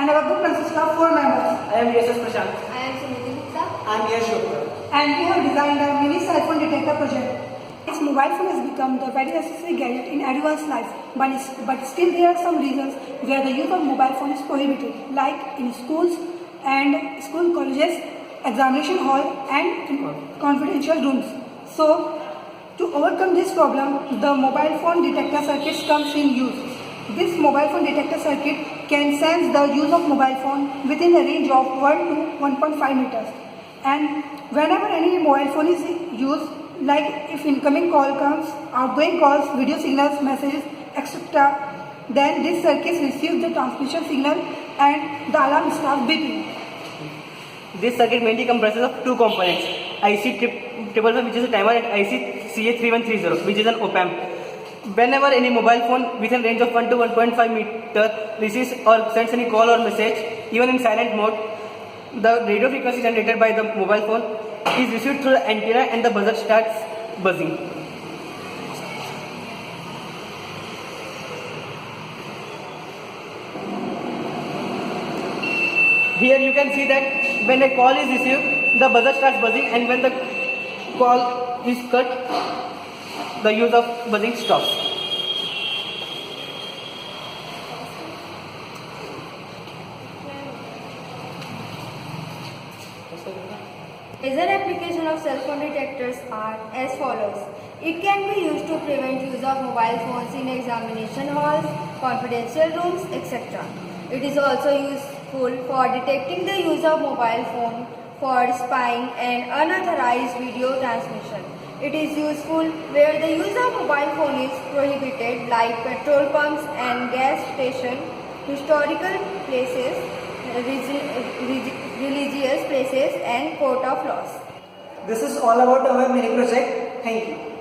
and our group consists of 4 members. I am VSS Prashant. I am Suniti Gupta. I am Yash Gupta. And we have designed a mini cellphone detector project. This mobile phone has become the very necessary gadget in everyone's life, but still there are some reasons where the use of mobile phone is prohibited, like in schools and school colleges, examination hall and in confidential rooms. So, to overcome this problem, the mobile phone detector circuits comes in use. This mobile phone detector circuit can sense the use of mobile phone within a range of 1 to 1.5 meters. And whenever any mobile phone is used, like if incoming call comes, outgoing calls, video signals, messages, etc., then this circuit receives the transmission signal and the alarm starts beeping. This circuit mainly comprises of two components, IC 555, which is a timer, and IC CA3130, which is an op-amp. Whenever any mobile phone within range of 1 to 1.5 meter receives or sends any call or message, even in silent mode, the radio frequency generated by the mobile phone is received through the antenna and the buzzer starts buzzing. Here you can see that when a call is received, the buzzer starts buzzing, and when the call is cut, the use of buzzing stops. Major application of cell phone detectors are as follows. It can be used to prevent use of mobile phones in examination halls, confidential rooms, etc. It is also useful for detecting the use of mobile phone for spying and unauthorized video transmission. It is useful where the use of mobile phone is prohibited, like petrol pumps and gas stations, historical places, religious places and court of laws. This is all about our mini project. Thank you.